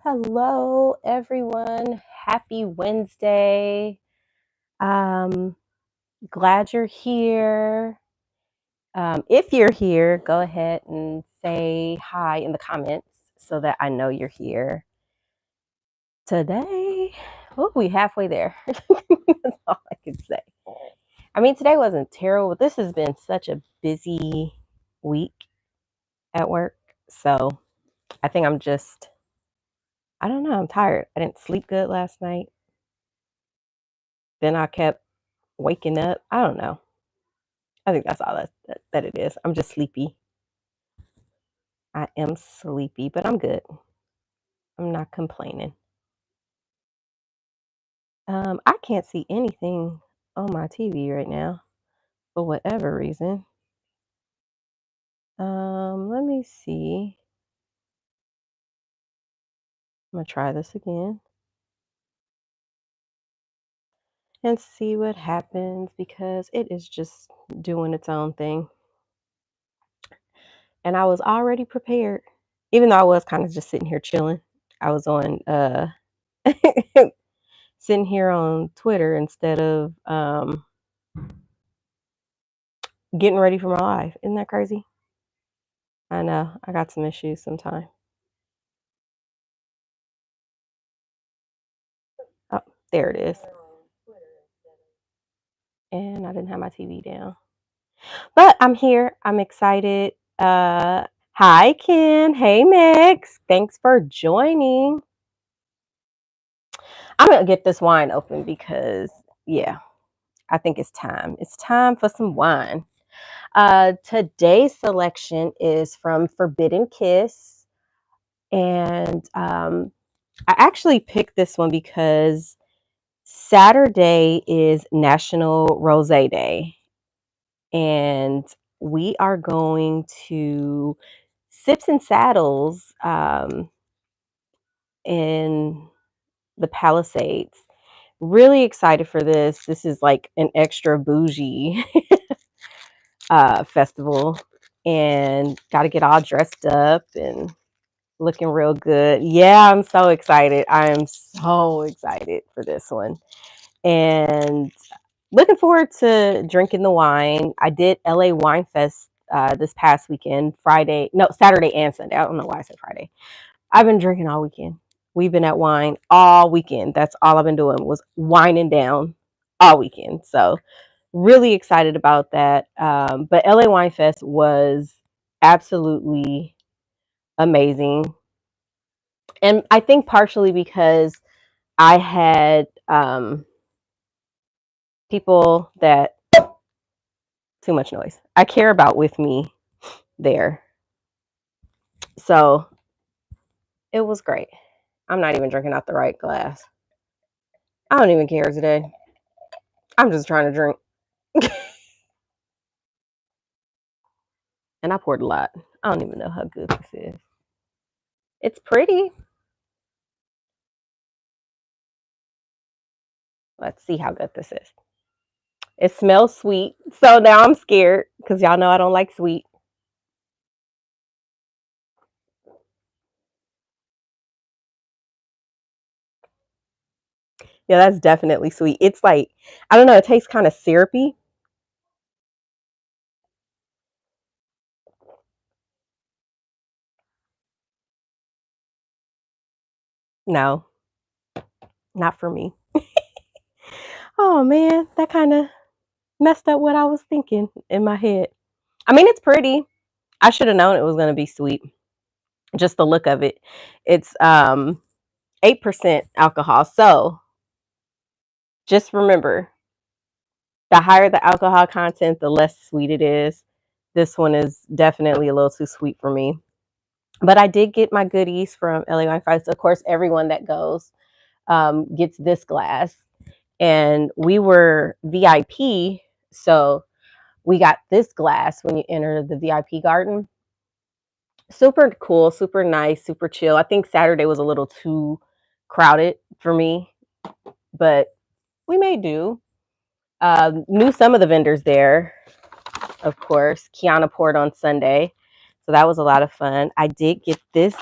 Hello, everyone. Happy Wednesday. Um, Glad you're here. If you're here, go ahead and say hi in the comments so that I know you're here today. Oh, we halfway there. That's all I can say. I mean, today wasn't terrible, but this has been such a busy week at work. So I think I don't know, I'm tired. I didn't sleep good last night. Then I kept waking up. I don't know. I think that's all that it is. I'm just sleepy. I am sleepy, but I'm good. I'm not complaining. I can't see anything on my TV right now for whatever reason. Let me see. I'm gonna try this again and see what happens because it is just doing its own thing. And I was already prepared, even though I was kind of just sitting here chilling. I was on sitting here on Twitter instead of getting ready for my life. Isn't that crazy? I know. I got some issues sometimes. Oh, there it is. And I didn't have my TV down. But I'm here. I'm excited. Hi, Ken. Hey, Max. Thanks for joining. I'm going to get this wine open because, yeah, I think it's time. It's time for some wine. Today's selection is from Forbidden Kiss. And I actually picked this one because Saturday is National Rosé Day, and we are going to Sips and Saddles in the Palisades. Really excited for this. This is like an extra bougie festival, and got to get all dressed up and looking real good. Yeah, I'm so excited. I am so excited for this one. And looking forward to drinking the wine. I did LA Wine Fest this past weekend, Saturday and Sunday. I don't know why I said Friday. I've been drinking all weekend. We've been at wine all weekend. That's all I've been doing was winding down all weekend. So really excited about that. But LA Wine Fest was absolutely amazing. And I think partially because I had people that too much noise I care about with me there. So it was great. I'm not even drinking out the right glass. I don't even care today. I'm just trying to drink. And I poured a lot. I don't even know how good this is. It's pretty. Let's see how good this is. It smells sweet. So now I'm scared because y'all know I don't like sweet. Yeah, that's definitely sweet. It's like, I don't know, it tastes kind of syrupy. No, not for me. Oh man, that kind of messed up what I was thinking in my head. I mean, it's pretty. I should have known it was going to be sweet. Just the look of it. It's 8% alcohol. So just remember, the higher the alcohol content, the less sweet it is. This one is definitely a little too sweet for me. But I did get my goodies from LA Wine Fest. Of course, everyone that goes gets this glass. And we were VIP, so we got this glass when you enter the VIP garden. Super cool, super nice, super chill. I think Saturday was a little too crowded for me, but we may do. Knew some of the vendors there, of course. Yana poured on Sunday, so that was a lot of fun. I did get this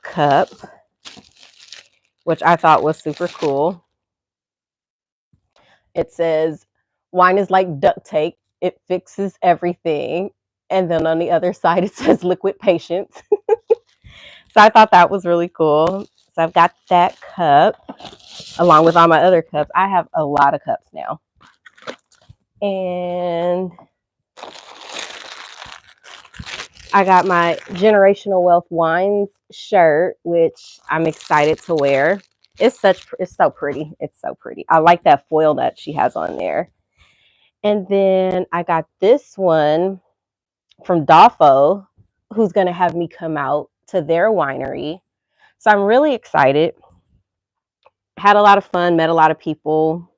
cup. which I thought was super cool. It says, wine is like duct tape, it fixes everything. And then on the other side, it says liquid patience. So I thought that was really cool. So I've got that cup along with all my other cups. I have a lot of cups now. And I got my Generational Wealth Wines shirt, which I'm excited to wear. It's so pretty. It's so pretty. I like that foil that she has on there. And then I got this one from Dafo, who's going to have me come out to their winery. So I'm really excited. Had a lot of fun, met a lot of people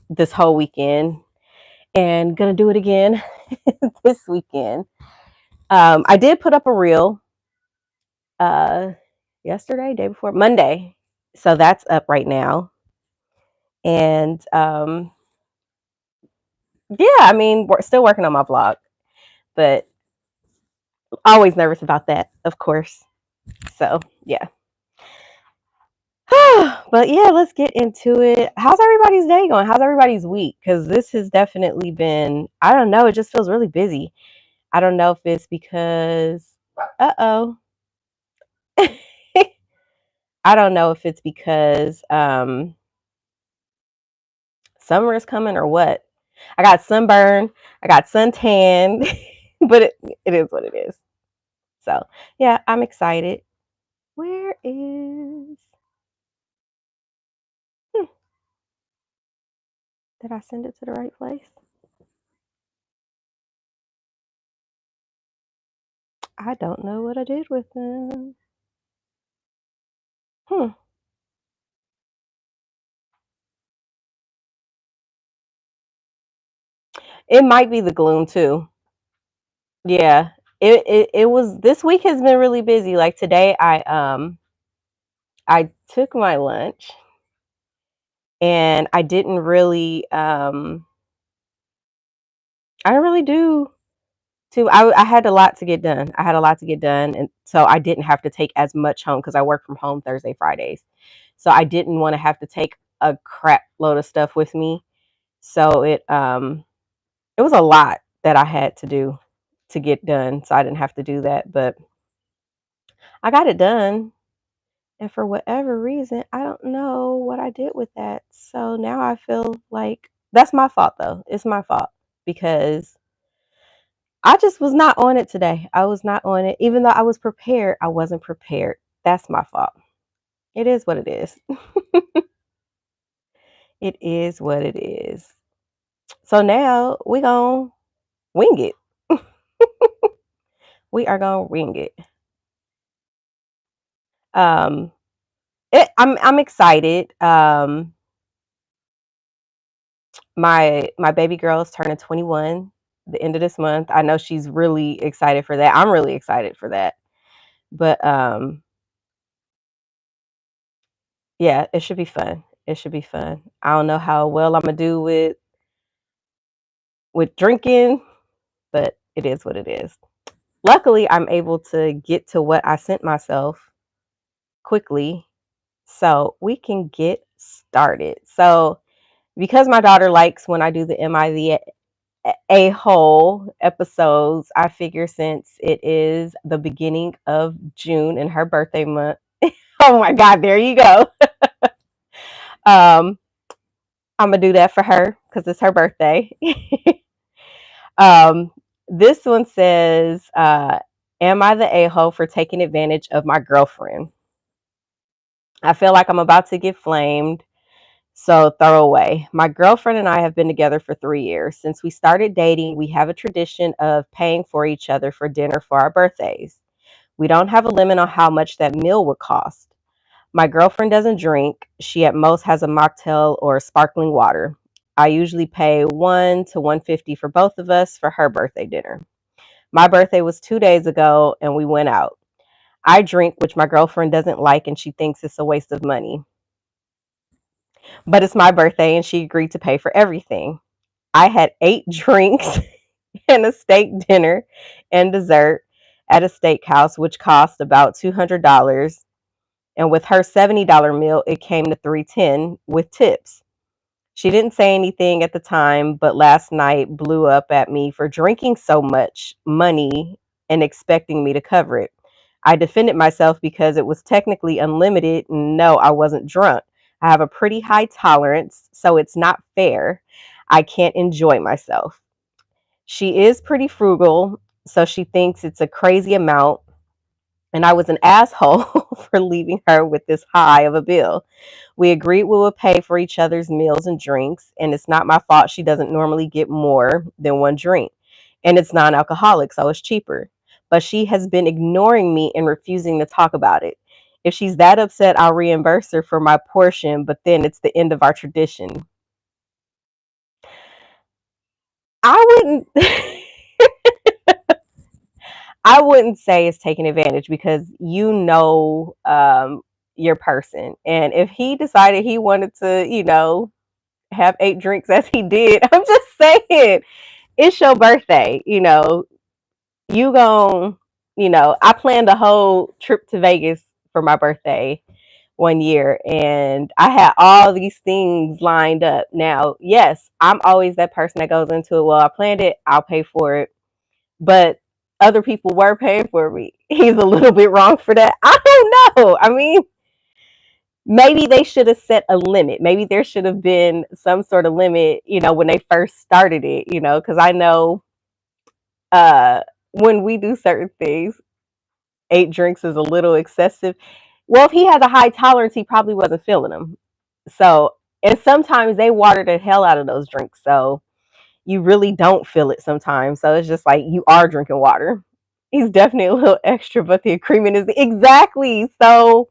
this whole weekend, and gonna do it again this weekend. I did put up a reel yesterday, day before, Monday. So that's up right now. And yeah, I mean, we're still working on my vlog, but always nervous about that, of course. So yeah. But yeah, let's get into it. How's everybody's day going? How's everybody's week? Because this has definitely been, I don't know, it just feels really busy. I don't know if it's because, uh-oh. I don't know if it's because summer is coming or what. I got sunburn, I got suntan, but it is what it is. So yeah, I'm excited. Where is, did I send it to the right place? I don't know what I did with them. It might be the gloom too. Yeah. It was, this week has been really busy. Like today I took my lunch and I didn't really I didn't really do too. I had a lot to get done. I had a lot to get done, and so I didn't have to take as much home because I work from home Thursday, Fridays. So I didn't want to have to take a crap load of stuff with me. So it was a lot that I had to do to get done. So I didn't have to do that, but I got it done. And for whatever reason, I don't know what I did with that. So now I feel like that's my fault though. It's my fault because I just was not on it today. I was not on it. Even though I was prepared, I wasn't prepared. That's my fault. It is what it is. It is what it is. So now we gonna wing it. We are gonna wing it. Um, I'm excited. My baby girl is turning 21 the end of this month. I know she's really excited for that. I'm really excited for that. But yeah, it should be fun. It should be fun. I don't know how well I'm gonna do with drinking, but it is what it is. Luckily, I'm able to get to what I sent myself quickly so we can get started. So, because my daughter likes when I do the Am I the A-hole episodes, I figure since it is the beginning of June and her birthday month, oh my God, there you go. um, I'm gonna do that for her because it's her birthday. Um, this one says, am I the a-hole for taking advantage of my girlfriend? I feel like I'm about to get flamed, so throw away. My girlfriend and I have been together for 3 years. Since we started dating, we have a tradition of paying for each other for dinner for our birthdays. We don't have a limit on how much that meal would cost. My girlfriend doesn't drink. She at most has a mocktail or sparkling water. I usually pay 1 to 150 for both of us for her birthday dinner. My birthday was 2 days ago and we went out. I drink, which my girlfriend doesn't like, and she thinks it's a waste of money. But it's my birthday and she agreed to pay for everything. I had 8 drinks and a steak dinner and dessert at a steakhouse, which cost about $200. And with her $70 meal, it came to 310 with tips. She didn't say anything at the time, but last night blew up at me for drinking so much money and expecting me to cover it. I defended myself because it was technically unlimited. No, I wasn't drunk. I have a pretty high tolerance, so it's not fair. I can't enjoy myself. She is pretty frugal, so she thinks it's a crazy amount. And I was an asshole for leaving her with this high of a bill. We agreed we would pay for each other's meals and drinks, and it's not my fault she doesn't normally get more than one drink. And it's non alcoholic, so it's cheaper. But she has been ignoring me and refusing to talk about it. If she's that upset, I'll reimburse her for my portion, but then it's the end of our tradition. I wouldn't I wouldn't say it's taking advantage because your person. And if he decided he wanted to, have 8 drinks as he did, I'm just saying, it's your birthday, you gon' I planned a whole trip to Vegas for my birthday one year and I had all these things lined up. Now, yes, I'm always that person that goes into it, well, I planned it, I'll pay for it. But other people were paying for me. He's a little bit wrong for that. I don't know. I mean, maybe they should have set a limit. Maybe there should have been some sort of limit, when they first started it, because I know uh when we do certain things, 8 drinks is a little excessive. Well, if he has a high tolerance, he probably wasn't feeling them. So, and sometimes they water the hell out of those drinks. So you really don't feel it sometimes. So it's just like you are drinking water. He's definitely a little extra, but the agreement is exactly. So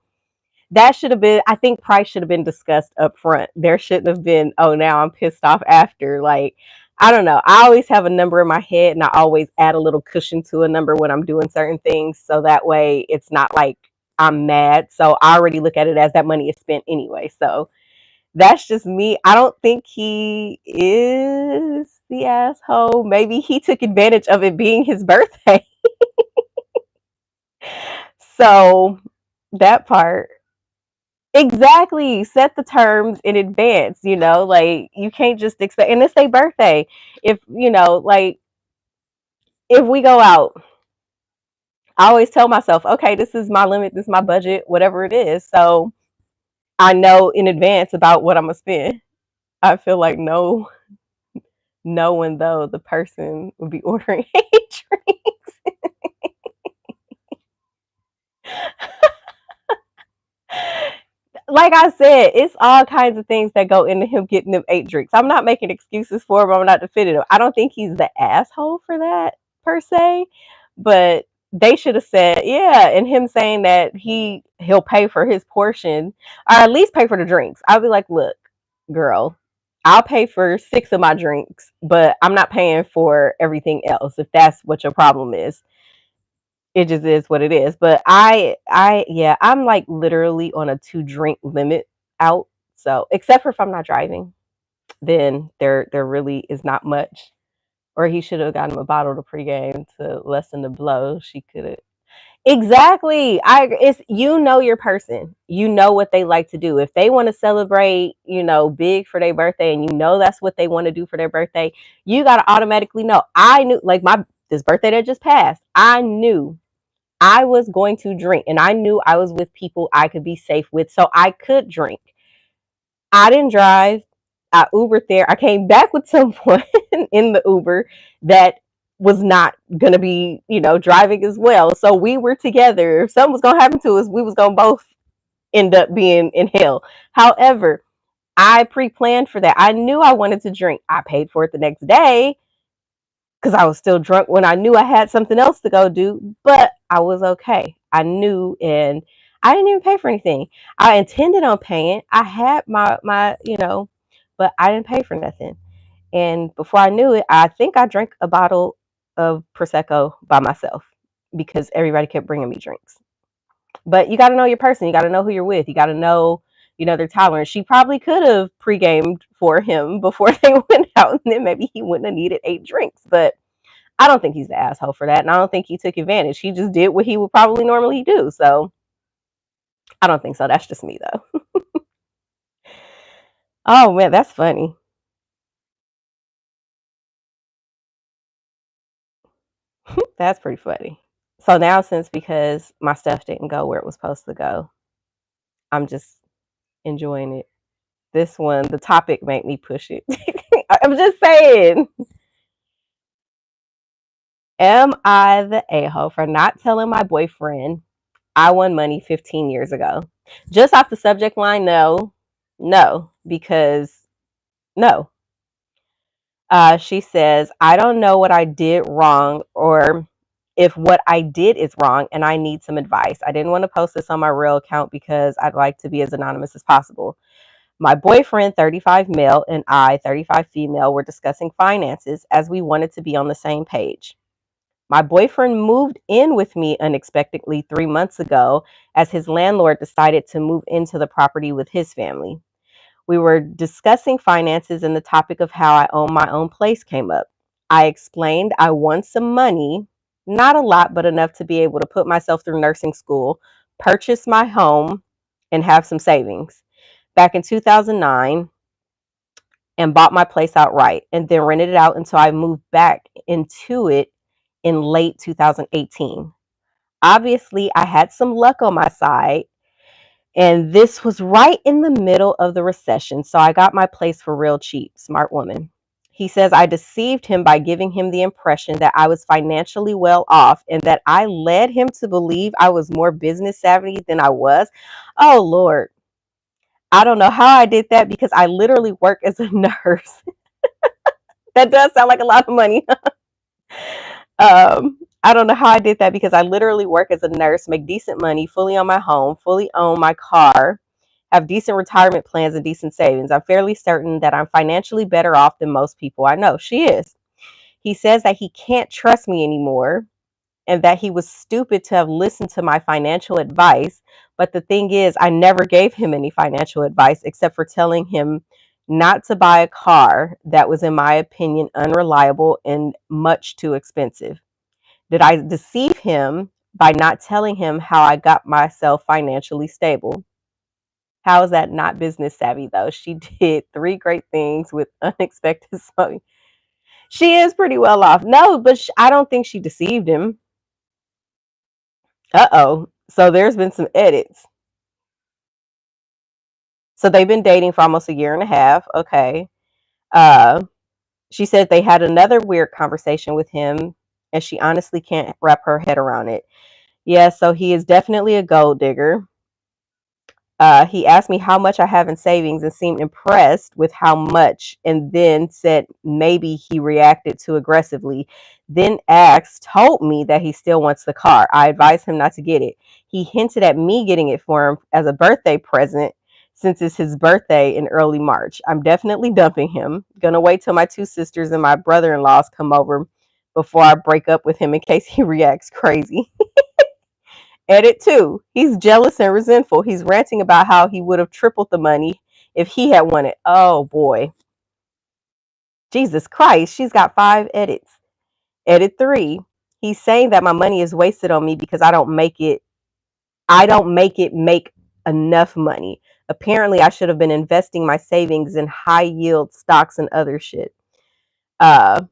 that should have been, I think price should have been discussed up front. There shouldn't have been, oh, now I'm pissed off after. Like, I don't know. I always have a number in my head and I always add a little cushion to a number when I'm doing certain things. So that way it's not like I'm mad. So I already look at it as that money is spent anyway. So that's just me. I don't think he is the asshole. Maybe he took advantage of it being his birthday. So that part. Exactly. Set the terms in advance, like you can't just expect, and it's their birthday. If, like if we go out, I always tell myself, okay, this is my limit, this is my budget, whatever it is. So I know in advance about what I'm gonna spend. I feel like knowing though the person would be ordering a drink. Like I said, it's all kinds of things that go into him getting them 8 drinks. I'm not making excuses for him. I'm not defending him. I don't think he's the asshole for that per se, but they should have said, yeah, and him saying that he'll pay for his portion or at least pay for the drinks. I'll be like, look, girl, I'll pay for 6 of my drinks, but I'm not paying for everything else if that's what your problem is. It just is what it is. But yeah, I'm like literally on a 2 drink limit out. So except for if I'm not driving, then there really is not much. Or he should have gotten him a bottle to pregame to lessen the blow. She could have. Exactly. It's, your person. You know what they like to do. If they want to celebrate, big for their birthday and that's what they want to do for their birthday, you got to automatically know. I knew like my this birthday that just passed. I knew I was going to drink and I knew I was with people I could be safe with, so I could drink. I didn't drive. I Ubered there. I came back with someone in the Uber that was not going to be, driving as well. So we were together. If something was going to happen to us, we was going to both end up being in hell. However, I pre-planned for that. I knew I wanted to drink. I paid for it the next day because I was still drunk when I knew I had something else to go do, but I was okay. I knew, and I didn't even pay for anything. I intended on paying. I had my, but I didn't pay for nothing. And before I knew it, I think I drank a bottle of prosecco by myself because everybody kept bringing me drinks. But you got to know your person. You got to know who you're with. You got to know, their tolerance. She probably could have pre-gamed for him before they went out, and then maybe he wouldn't have needed 8 drinks. But I don't think he's the asshole for that, and I don't think he took advantage. He just did what he would probably normally do. So I don't think so. That's just me though. Oh man, that's funny. That's pretty funny. So now, since because my stuff didn't go where it was supposed to go, I'm just enjoying it. This one, the topic made me push it. I'm just saying. Am I the a-hole for not telling my boyfriend I won money 15 years ago? Just off the subject line, no. No, because no. She says, I don't know what I did wrong or if what I did is wrong and I need some advice. I didn't want to post this on my real account because I'd like to be as anonymous as possible. My boyfriend, 35 male, and I, 35 female, were discussing finances as we wanted to be on the same page. My boyfriend moved in with me unexpectedly 3 months ago as his landlord decided to move into the property with his family. We were discussing finances and the topic of how I own my own place came up. I explained I won some money, not a lot, but enough to be able to put myself through nursing school, purchase my home, and have some savings. Back in 2009, and bought my place outright and then rented it out until I moved back into it in late 2018. Obviously, I had some luck on my side, and this was right in the middle of the recession, so I got my place for real cheap. Smart woman. He says I deceived him by giving him the impression that I was financially well off and that I led him to believe I was more business savvy than I was. Oh, Lord. I don't know how I did that because I literally work as a nurse. That does sound like a lot of money. I don't know how I did that because I literally work as a nurse, make decent money, fully on my home, fully own my car, have decent retirement plans and decent savings. I'm fairly certain that I'm financially better off than most people I know. She is. He says that he can't trust me anymore and that he was stupid to have listened to my financial advice. But the thing is, I never gave him any financial advice except for telling him not to buy a car that was, in my opinion, unreliable and much too expensive. Did I deceive him by not telling him how I got myself financially stable? How is that not business savvy though? She did three great things with unexpected money. She is pretty well off. No, but I don't think she deceived him. Uh-oh. So there's been some edits. So they've been dating for almost a year and a half. Okay. Uh, she said they had another weird conversation with him, and she honestly can't wrap her head around it. Yeah, so he is definitely a gold digger. He asked me how much I have in savings and seemed impressed with how much, and then said maybe he reacted too aggressively. Then told me that he still wants the car. I advised him not to get it. He hinted at me getting it for him as a birthday present since it's his birthday in early March. I'm definitely dumping him. Gonna wait till my two sisters and my brother in laws come over before I break up with him in case he reacts crazy. Edit 2. He's jealous and resentful. He's ranting about how he would have tripled the money if he had won it. Oh boy. Jesus Christ. She's got 5 edits. Edit 3. He's saying that my money is wasted on me because I don't make it make enough money. Apparently I should have been investing my savings in high yield stocks and other shit. Uh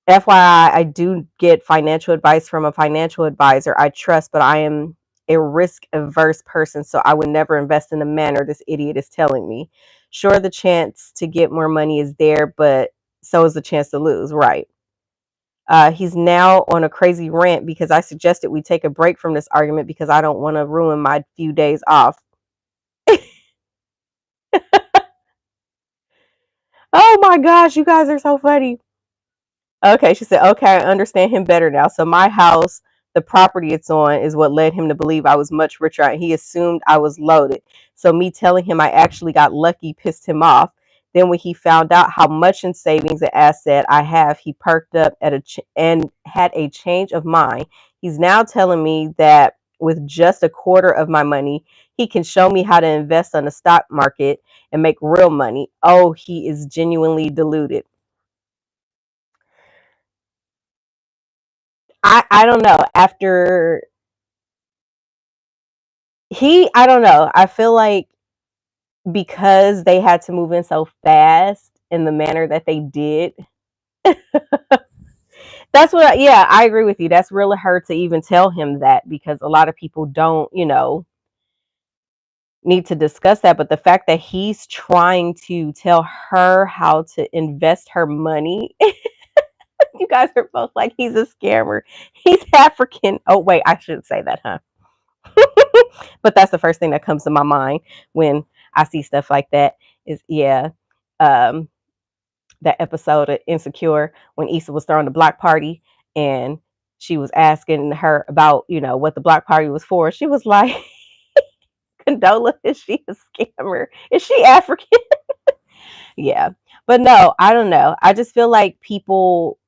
FYI, I do get financial advice from a financial advisor I trust, but I am a risk averse person, so I would never invest in the manner this idiot is telling me. Sure, the chance to get more money is there, but so is the chance to lose, right? He's now on a crazy rant because I suggested we take a break from this argument because I don't want to ruin my few days off. Oh my gosh, you guys are so funny. Okay, she said, okay, I understand him better now. So my house, the property it's on, is what led him to believe I was much richer. He assumed I was loaded. So me telling him I actually got lucky pissed him off. Then when he found out how much in savings and asset I have, he perked up and had a change of mind. He's now telling me that with just a quarter of my money, he can show me how to invest on the stock market and make real money. Oh, he is genuinely deluded. I don't know. After I don't know. I feel like because they had to move in so fast in the manner that they did, that's what, yeah, I agree with you. That's really hard to even tell him that because a lot of people don't, need to discuss that. But the fact that he's trying to tell her how to invest her money, you guys are both like, he's a scammer. He's African. Oh, wait, I shouldn't say that, huh? But that's the first thing that comes to my mind when I see stuff like that is, yeah. Um, that episode of Insecure when Issa was throwing the block party and she was asking her about, what the block party was for. She was like, Condola, is she a scammer? Is she African? Yeah. But no, I don't know. I just feel like people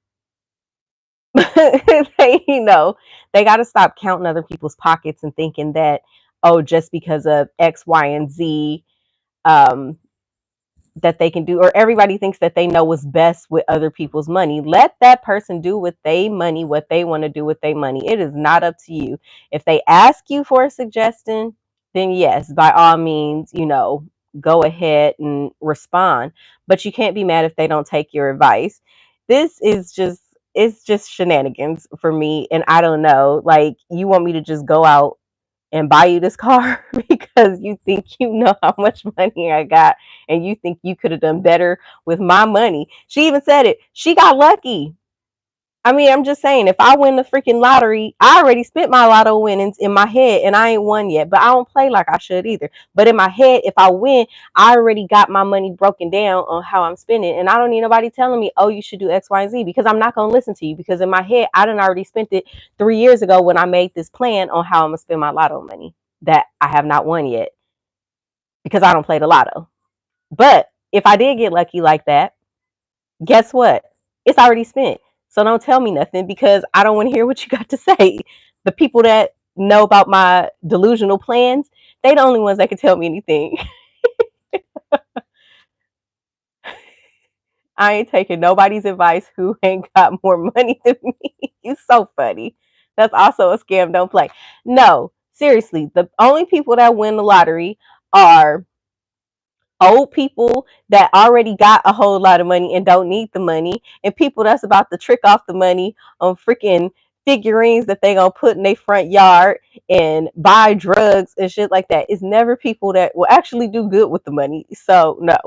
they got to stop counting other people's pockets and thinking that, oh, just because of X, Y, and Z, um, that they can do, or everybody thinks that they know what's best with other people's money. Let that person do with their money what they want to do with their money. It is not up to you. If they ask you for a suggestion, then yes, by all means, go ahead and respond. But you can't be mad if they don't take your advice. This is just, it's just shenanigans for me. And I don't know, like, you want me to just go out and buy you this car because you think you know how much money I got and you think you could have done better with my money. She even said it. She got lucky. I mean, I'm just saying, if I win the freaking lottery, I already spent my lotto winnings in my head and I ain't won yet, but I don't play like I should either. But in my head, if I win, I already got my money broken down on how I'm spending. And I don't need nobody telling me, oh, you should do X, Y, and Z because I'm not going to listen to you because in my head, I done already spent it 3 years ago when I made this plan on how I'm going to spend my lotto money that I have not won yet because I don't play the lotto. But if I did get lucky like that, guess what? It's already spent. So don't tell me nothing because I don't want to hear what you got to say. The people that know about my delusional plans, they the only ones that can tell me anything. I ain't taking nobody's advice who ain't got more money than me. You so funny. That's also a scam. Don't play. No, seriously, the only people that win the lottery are old people that already got a whole lot of money and don't need the money, and people that's about to trick off the money on freaking figurines that they gonna put in their front yard and buy drugs and shit like that. It's never people that will actually do good with the money. So no,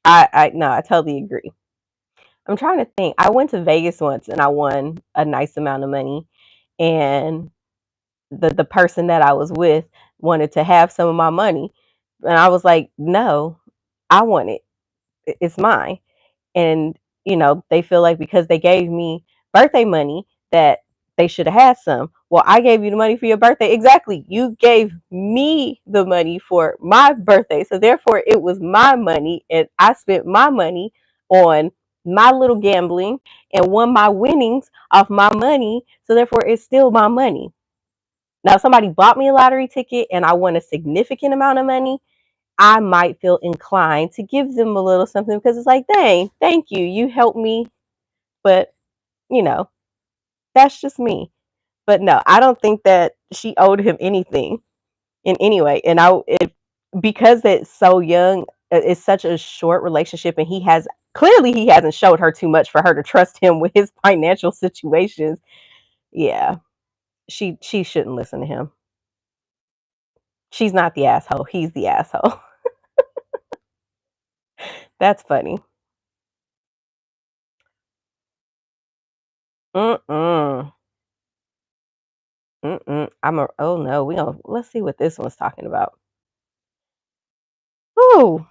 I totally agree. I'm trying to think. I went to Vegas once and I won a nice amount of money, and the person that I was with wanted to have some of my money, and I was like, no, I want it. It's mine. And they feel like because they gave me birthday money that they should have had some. Well, I gave you the money for your birthday. Exactly. You gave me the money for my birthday. So therefore it was my money and I spent my money on my little gambling and won my winnings off my money. So therefore it's still my money. Now if somebody bought me a lottery ticket and I won a significant amount of money, I might feel inclined to give them a little something because it's like, dang, thank you. You helped me. But, you know, that's just me. But no, I don't think that she owed him anything in any way. And because it's so young, it's such a short relationship, and he hasn't showed her too much for her to trust him with his financial situations. Yeah, she shouldn't listen to him. She's not the asshole. He's the asshole. That's funny. Mm-mm. Mm-mm. Oh no, let's see what this one's talking about. Ooh.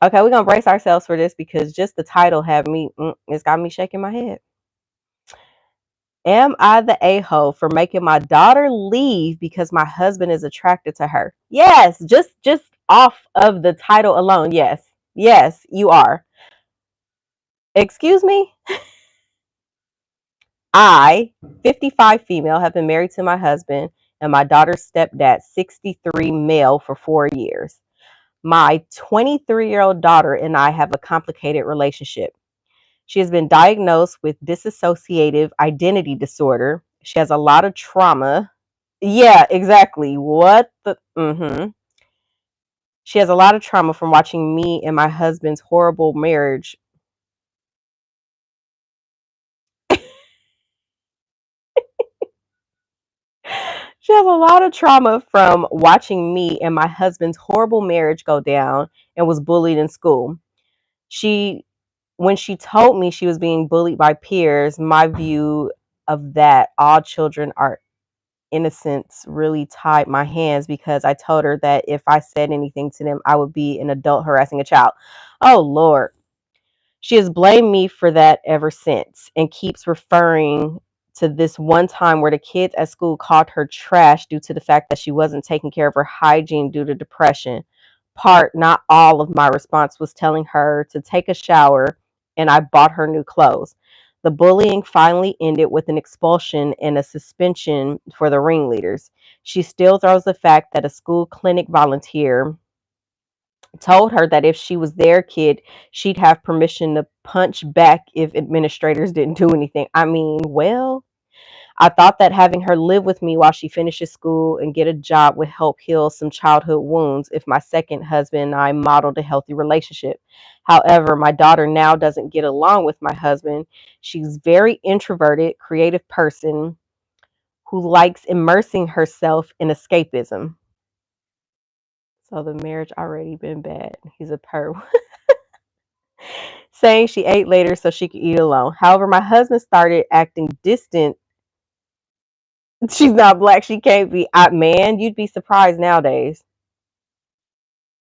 Okay, we're gonna brace ourselves for this because just the title it's got me shaking my head. Am I the a-hole for making my daughter leave because my husband is attracted to her? Yes, just off of the title alone. Yes. Yes, you are. Excuse me? I, 55 female, have been married to my husband and my daughter's stepdad, 63 male, for 4 years. My 23-year-old daughter and I have a complicated relationship. She has been diagnosed with dissociative identity disorder. She has a lot of trauma. Yeah, exactly. What the She has a lot of trauma from watching me and my husband's horrible marriage. She has a lot of trauma from watching me and my husband's horrible marriage go down and was bullied in school. She When she told me she was being bullied by peers, my view of that all children are innocents really tied my hands because I told her that if I said anything to them, I would be an adult harassing a child. Oh Lord. She has blamed me for that ever since and keeps referring to this one time where the kids at school called her trash due to the fact that she wasn't taking care of her hygiene due to depression. Not all of my response was telling her to take a shower and I bought her new clothes. The bullying finally ended with an expulsion and a suspension for the ringleaders. She still throws the fact that a school clinic volunteer told her that if she was their kid, she'd have permission to punch back if administrators didn't do anything. I mean, well, I thought that having her live with me while she finishes school and get a job would help heal some childhood wounds if my second husband and I modeled a healthy relationship. However, my daughter now doesn't get along with my husband. She's very introverted, creative person who likes immersing herself in escapism. So the marriage already been bad. He's a perv. Saying she ate later so she could eat alone. However, my husband started acting distant. She's not black. She can't be. Man, you'd be surprised nowadays.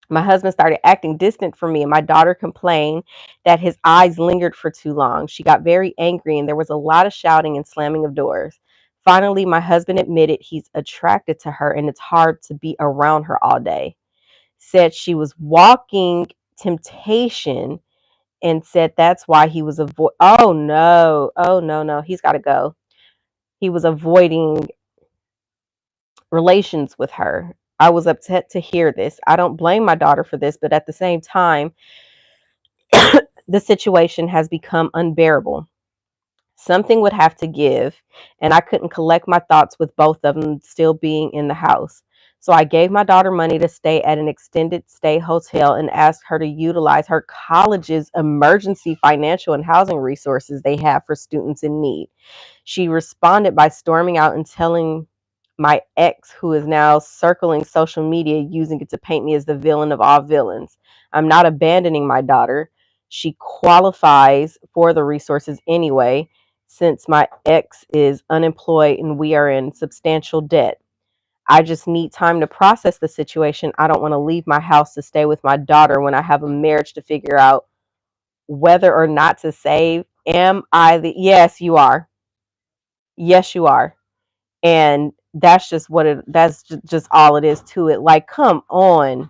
My husband started acting distant from me, and my daughter complained that his eyes lingered for too long. She got very angry, and there was a lot of shouting and slamming of doors. Finally, my husband admitted he's attracted to her, and it's hard to be around her all day. Said she was walking temptation and said that's why he was oh no, oh no, no, he's got to go. He was avoiding relations with her. I was upset to hear this. I don't blame my daughter for this, but at the same time, the situation has become unbearable. Something would have to give, and I couldn't collect my thoughts with both of them still being in the house. So I gave my daughter money to stay at an extended stay hotel and asked her to utilize her college's emergency financial and housing resources they have for students in need. She responded by storming out and telling my ex, who is now circling social media, using it to paint me as the villain of all villains. I'm not abandoning my daughter. She qualifies for the resources anyway, since my ex is unemployed and we are in substantial debt. I just need time to process the situation. I don't want to leave my house to stay with my daughter when I have a marriage to figure out whether or not to save. Am I the Yes, you are. Yes, you are. And that's just just all it is to it. Like, come on.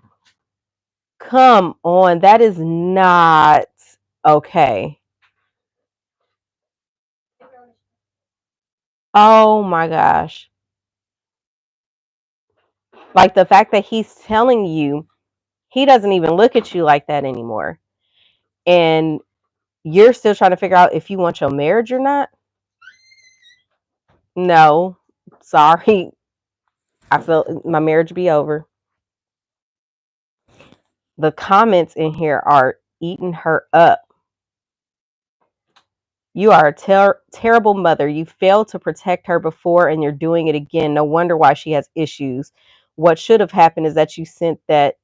Come on. That is not okay. Oh my gosh. Like the fact that he's telling you he doesn't even look at you like that anymore. And you're still trying to figure out if you want your marriage or not. No. Sorry. I feel my marriage be over. The comments in here are eating her up. You are a terrible mother. You failed to protect her before and you're doing it again. No wonder why she has issues. What should have happened is that you sent that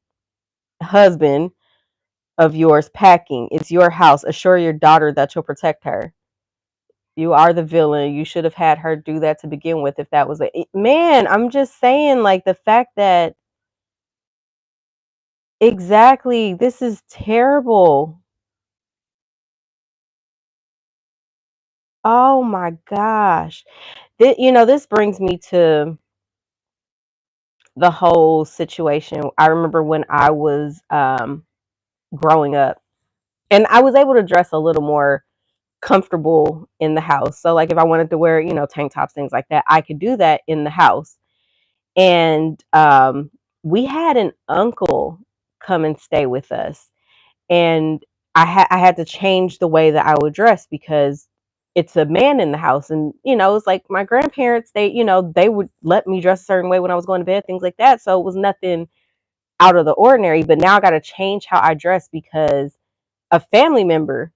husband of yours packing. It's your house. Assure your daughter that you'll protect her. You are the villain. You should have had her do that to begin with if that was a man. I'm just saying, like, the fact that exactly, this is terrible. Oh my gosh. This brings me to the whole situation. I remember when I was growing up and I was able to dress a little more comfortable in the house. So like if I wanted to wear, tank tops, things like that, I could do that in the house. And we had an uncle come and stay with us. And I had to change the way that I would dress because it's a man in the house. And, it's like my grandparents, they would let me dress a certain way when I was going to bed, things like that. So it was nothing out of the ordinary. But now I got to change how I dress because a family member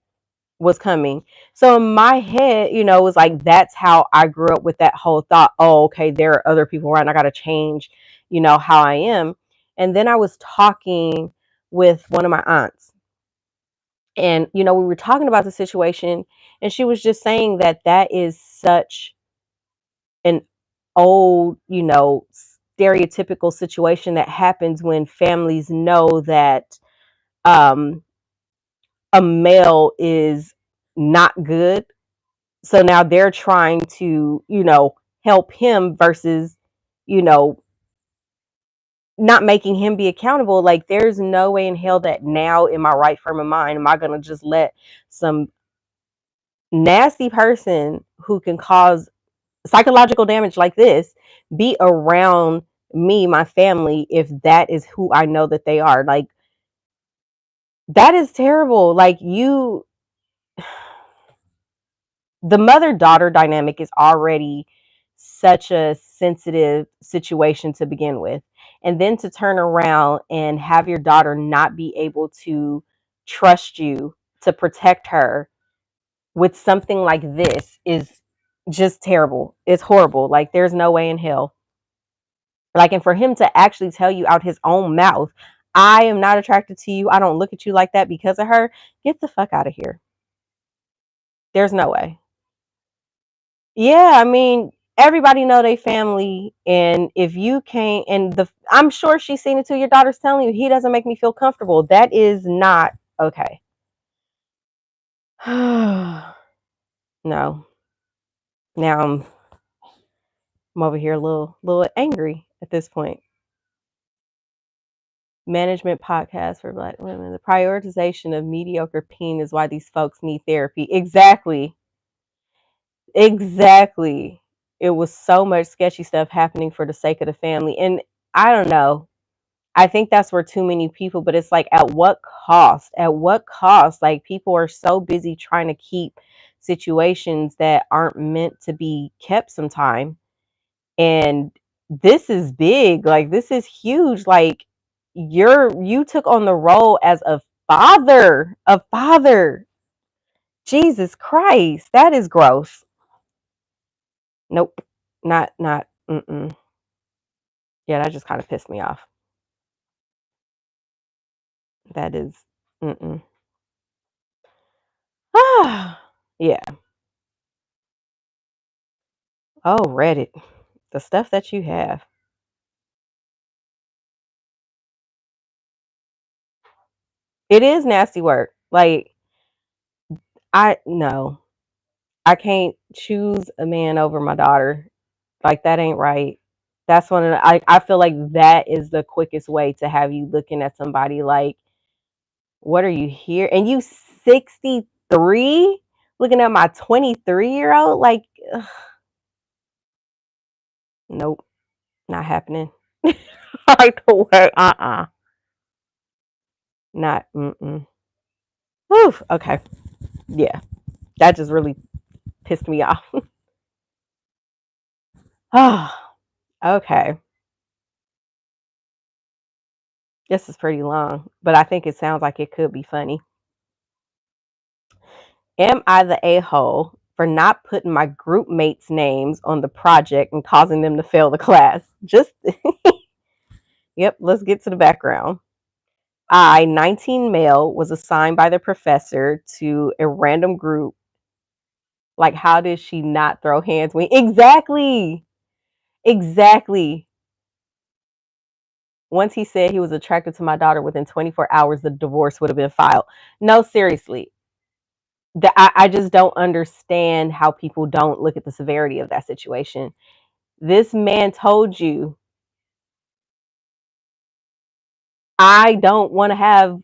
was coming. So in my head, it was like that's how I grew up with that whole thought, oh, okay, there are other people around. I got to change, how I am. And then I was talking with one of my aunts, and we were talking about the situation, and she was just saying that that is such an old, stereotypical situation that happens when families know that um a male is not good. So now they're trying to, help him versus, you know, not making him be accountable. Like, there's no way in hell that now, in my right frame of mind, am I going to just let some nasty person who can cause psychological damage like this be around me, my family, if that is who I know that they are. Like, that is terrible. Like, the mother daughter dynamic is already such a sensitive situation to begin with. And then to turn around and have your daughter not be able to trust you to protect her with something like this is just terrible. It's horrible. Like, there's no way in hell. Like, and for him to actually tell you out his own mouth, I am not attracted to you. I don't look at you like that because of her. Get the fuck out of here. There's no way. Yeah, I mean, everybody know they family, and if you can't, and I'm sure she's seen it too. Your daughter's telling you he doesn't make me feel comfortable. That is not okay. No, now I'm over here a little angry at this point. Management podcast for Black women. The prioritization of mediocre peen is why these folks need therapy. Exactly. Exactly. It was so much sketchy stuff happening for the sake of the family. And I don't know. I think that's where too many people, but it's like, at what cost? At what cost? Like, people are so busy trying to keep situations that aren't meant to be kept sometime. And this is big. Like, this is huge. Like, you took on the role as a father. A father. Jesus Christ. That is gross. Nope. Not mm-mm. Yeah, that just kind of pissed me off. That is mm-mm. Ah, yeah. Oh, Reddit. The stuff that you have. It is nasty work. Like, I no. I can't choose a man over my daughter. Like, that ain't right. That's one of the, I feel like that is the quickest way to have you looking at somebody like, what are you here? And you 63 looking at my 23-year-old? Like, ugh, nope, not happening. Like, the word, not, mm-mm. Whew, okay. Yeah, that just really pissed me off. Oh, okay. This is pretty long, but I think it sounds like it could be funny. Am I the a-hole for not putting my group mates' names on the project and causing them to fail the class? Just, yep, let's get to the background. I, 19 male, was assigned by the professor to a random group. Like, how did she not throw hands when exactly? Exactly. Once he said he was attracted to my daughter within 24 hours, the divorce would have been filed. No, seriously. I just don't understand how people don't look at the severity of that situation. This man told you, I don't want to have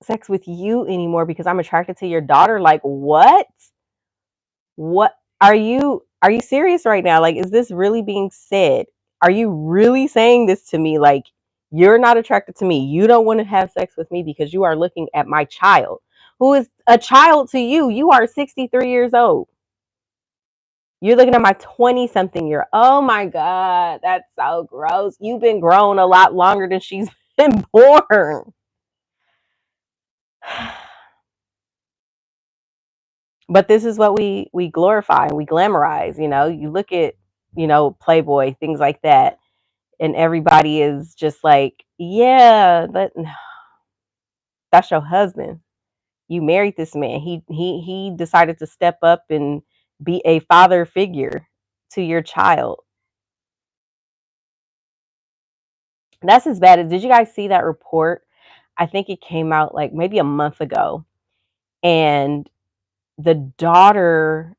sex with you anymore because I'm attracted to your daughter. Like, what? What are you serious right now? Like, is this really being said? Are you really saying this to me? Like, you're not attracted to me. You don't want to have sex with me because you are looking at my child, who is a child to you. You are 63 years old. You're looking at my 20 something year. Oh my God, that's so gross. You've been grown a lot longer than she's been born. But this is what we glorify and we glamorize, you know. You look at, you know, Playboy, things like that, and everybody is just like, yeah, that's your husband. You married this man. He decided to step up and be a father figure to your child. That's as bad as, did you guys see that report? I think it came out like maybe a month ago. And the daughter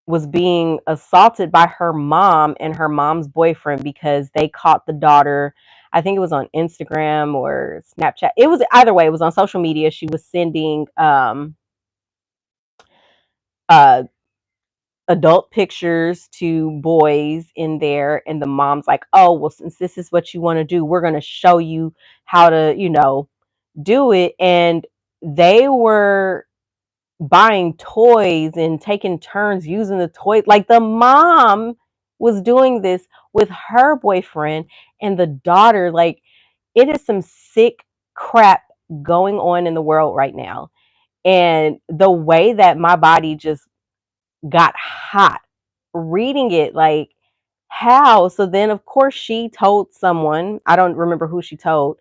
was being assaulted by her mom and her mom's boyfriend because they caught the daughter. I think it was on Instagram or Snapchat. It was either way, it was on social media. She was sending uh adult pictures to boys in there, and the mom's like, oh well, since this is what you want to do, we're going to show you how to, you know, do it. And they were buying toys and taking turns using the toys. Like the mom was doing this with her boyfriend and the daughter. Like, it is some sick crap going on in the world right now. And the way that my body just got hot reading it, like, how? So then of course she told someone, I don't remember who she told,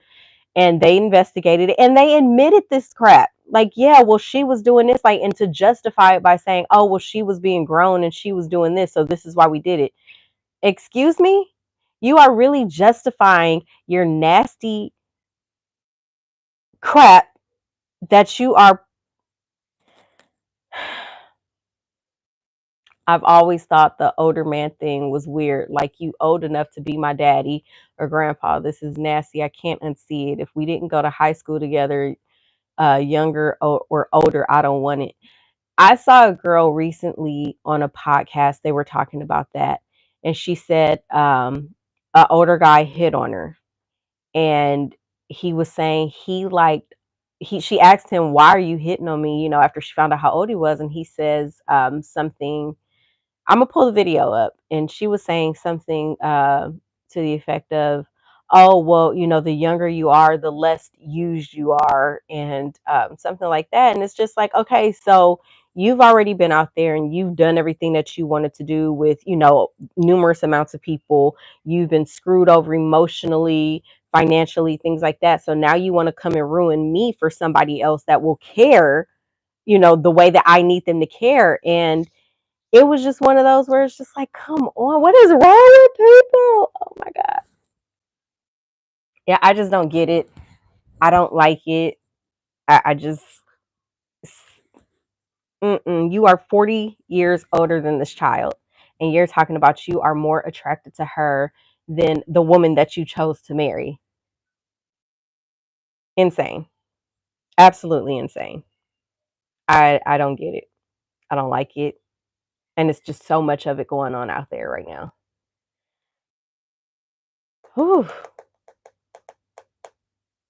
and they investigated it and they admitted this crap. Like, yeah, well, she was doing this, like, and to justify it by saying, oh, well, she was being grown and she was doing this, so this is why we did it. Excuse me? You are really justifying your nasty crap that you are. I've always thought the older man thing was weird. Like, you old enough to be my daddy or grandpa. This is nasty. I can't unsee it. If we didn't go to high school together, younger or older, I don't want it. I saw a girl recently on a podcast. They were talking about that, and she said an older guy hit on her, and he was saying he liked. She asked him, "Why are you hitting on me?" You know, after she found out how old he was, and he says something. I'm gonna pull the video up, and she was saying something to the effect of, "Oh, well, you know, the younger you are, the less used you are," and something like that. And it's just like, okay, so you've already been out there and you've done everything that you wanted to do with, you know, numerous amounts of people. You've been screwed over emotionally, financially, things like that. So now you want to come and ruin me for somebody else that will care, you know, the way that I need them to care. And it was just one of those where it's just like, come on, what is wrong with people? Oh my God. Yeah, I just don't get it. I don't like it. I just, you are 40 years older than this child, and you're talking about you are more attracted to her than the woman that you chose to marry. Insane. Absolutely insane. I don't get it. I don't like it. And it's just so much of it going on out there right now. Whew.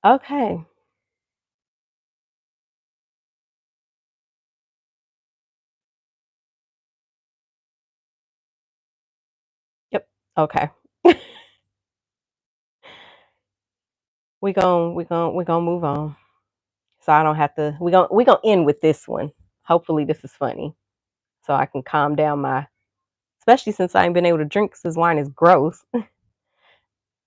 Okay. Yep. Okay. We gonna move on. So I don't have to. We gonna end with this one. Hopefully this is funny, so I can calm down my. Especially since I ain't been able to drink because this wine is gross.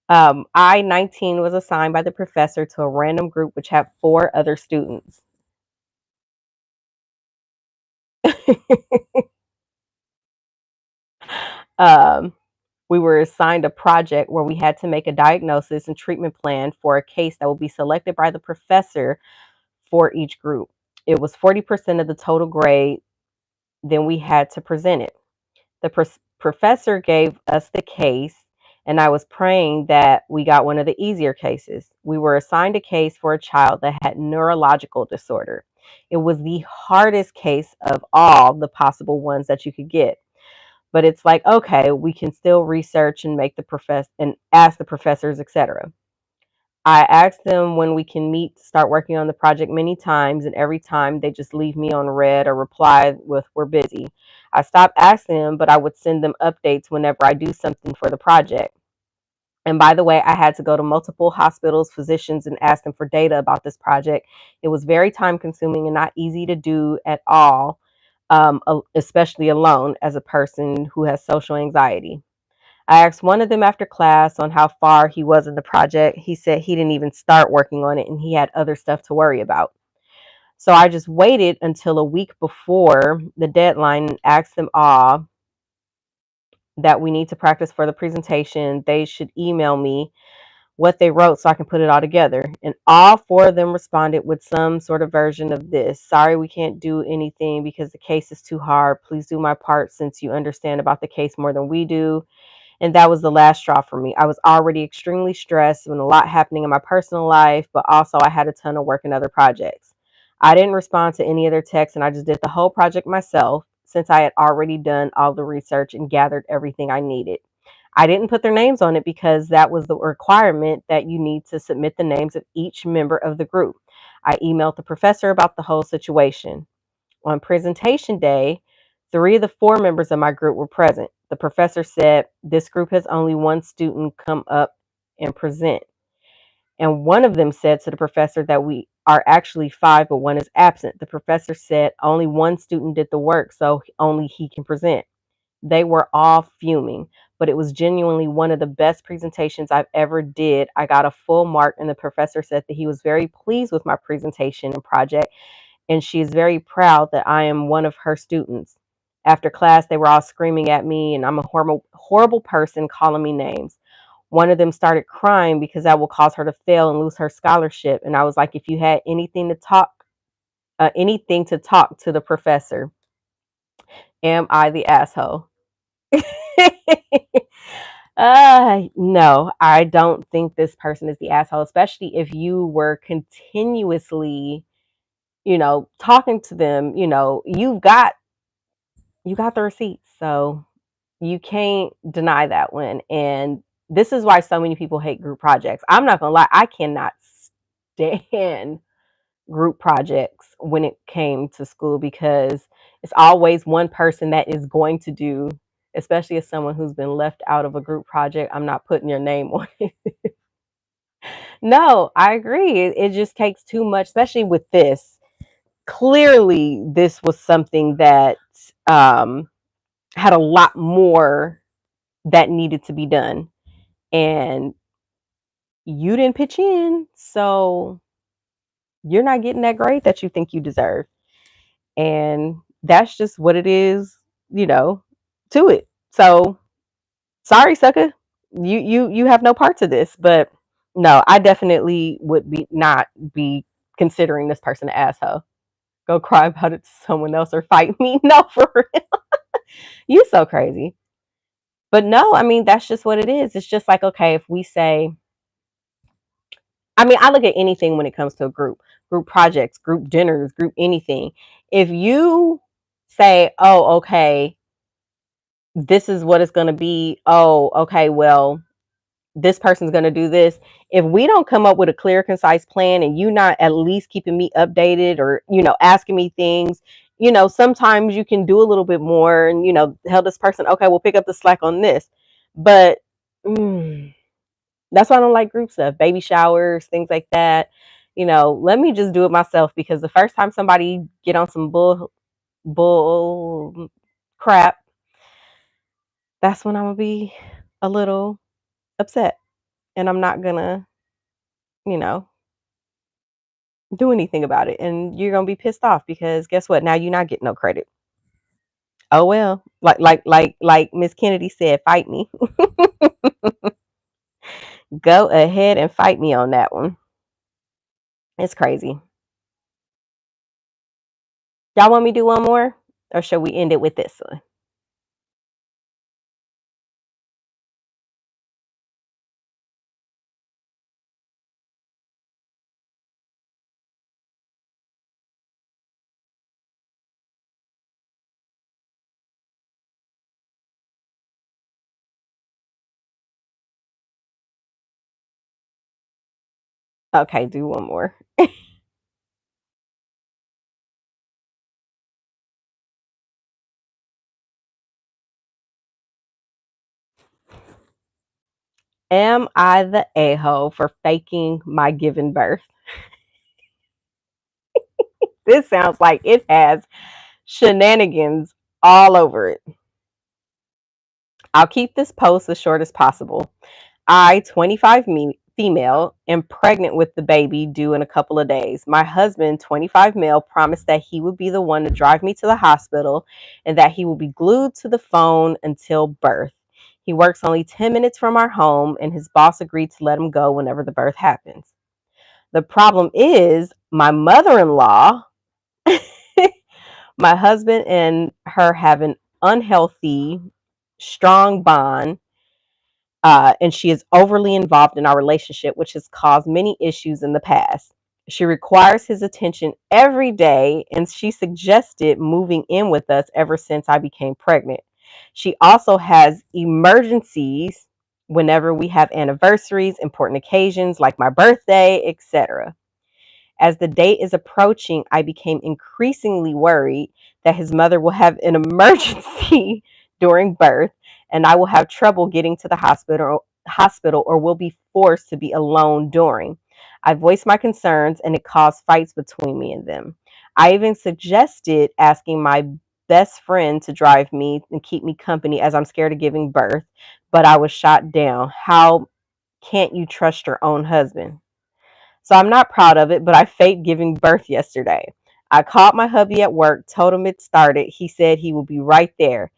I-19 was assigned by the professor to a random group which had four other students. um, we were assigned a project where we had to make a diagnosis and treatment plan for a case that will be selected by the professor for each group. It was 40% of the total grade. Then we had to present it. The professor gave us the case, and I was praying that we got one of the easier cases. We were assigned a case for a child that had neurological disorder. It was the hardest case of all the possible ones that you could get. But it's like, okay, we can still research and make the profess and ask the professors, etc. I asked them when we can meet to start working on the project many times, and every time they just leave me on red or reply with, "We're busy." I stopped asking them, but I would send them updates whenever I do something for the project. And by the way, I had to go to multiple hospitals, physicians, and ask them for data about this project. It was very time consuming and not easy to do at all, especially alone as a person who has social anxiety. I asked one of them after class on how far he was in the project. He said he didn't even start working on it and he had other stuff to worry about. So I just waited until a week before the deadline and asked them all that we need to practice for the presentation. They should email me what they wrote so I can put it all together. And all four of them responded with some sort of version of this: "Sorry, we can't do anything because the case is too hard. Please do my part since you understand about the case more than we do." And that was the last straw for me. I was already extremely stressed and a lot happening in my personal life, but also I had a ton of work in other projects. I didn't respond to any of their texts and I just did the whole project myself since I had already done all the research and gathered everything I needed. I didn't put their names on it because that was the requirement that you need to submit the names of each member of the group. I emailed the professor about the whole situation. On presentation day, three of the four members of my group were present. The professor said, "This group has only one student come up and present." And one of them said to the professor that we are actually five, but one is absent. The professor said only one student did the work, so only he can present. They were all fuming, but it was genuinely one of the best presentations I've ever did. I got a full mark, and the professor said that he was very pleased with my presentation and project, and she is very proud that I am one of her students. After class, they were all screaming at me, and I'm a horrible person, calling me names. One of them started crying because that will cause her to fail and lose her scholarship. And I was like, if you had anything to talk to the professor, am I the asshole? No, I don't think this person is the asshole, especially if you were continuously, talking to them. You got the receipts, so you can't deny that one. And this is why so many people hate group projects. I'm not gonna lie, I cannot stand group projects when it came to school because it's always one person that is going to do, especially as someone who's been left out of a group project. I'm not putting your name on it. No, I agree. It just takes too much, especially with this. Clearly, this was something that had a lot more that needed to be done. And you didn't pitch in, so you're not getting that grade that you think you deserve. And that's just what it is, you know, to it. So sorry, sucker. You have no part to this. But no, I definitely would be not be considering this person an asshole. Go cry about it to someone else or fight me. No, for real. You so crazy. But no, I mean that's just what it is. It's just like, okay, if we say, I mean, I look at anything when it comes to a group projects, group dinners, group anything. If you say, "Oh, okay, this is what it's going to be." Oh, okay, well, this person's going to do this. If we don't come up with a clear, concise plan and you not at least keeping me updated or, asking me things, sometimes you can do a little bit more and, tell this person, "Okay, we'll pick up the slack on this." But that's why I don't like group stuff, baby showers, things like that. Let me just do it myself because the first time somebody get on some bull crap, that's when I'm gonna be a little upset and I'm not gonna, you know, do anything about it. And you're gonna be pissed off because guess what? Now you're not getting no credit. Oh well. Like Miss Kennedy said, fight me. Go ahead and fight me on that one. It's crazy. Y'all want me to do one more? Or should we end it with this one? Okay, do one more. Am I the a-hole for faking my giving birth? This sounds like it has shenanigans all over it. I'll keep this post as short as possible. I, 25 female, am pregnant with the baby due in a couple of days. My husband, 25 male, promised that he would be the one to drive me to the hospital and that he will be glued to the phone until birth. He works only 10 minutes from our home, and his boss agreed to let him go whenever the birth happens. The problem is, my mother in law, my husband and her have an unhealthy, strong bond, and she is overly involved in our relationship, which has caused many issues in the past. She requires his attention every day, and she suggested moving in with us ever since I became pregnant. She also has emergencies whenever we have anniversaries, important occasions like my birthday, etc. As the date is approaching, I became increasingly worried that his mother will have an emergency during birth and I will have trouble getting to the hospital or will be forced to be alone during. I voiced my concerns and it caused fights between me and them. I even suggested asking my best friend to drive me and keep me company as I'm scared of giving birth, but I was shot down. How can't you trust your own husband? So I'm not proud of it, but I faked giving birth yesterday. I called my hubby at work, told him it started. He said he will be right there.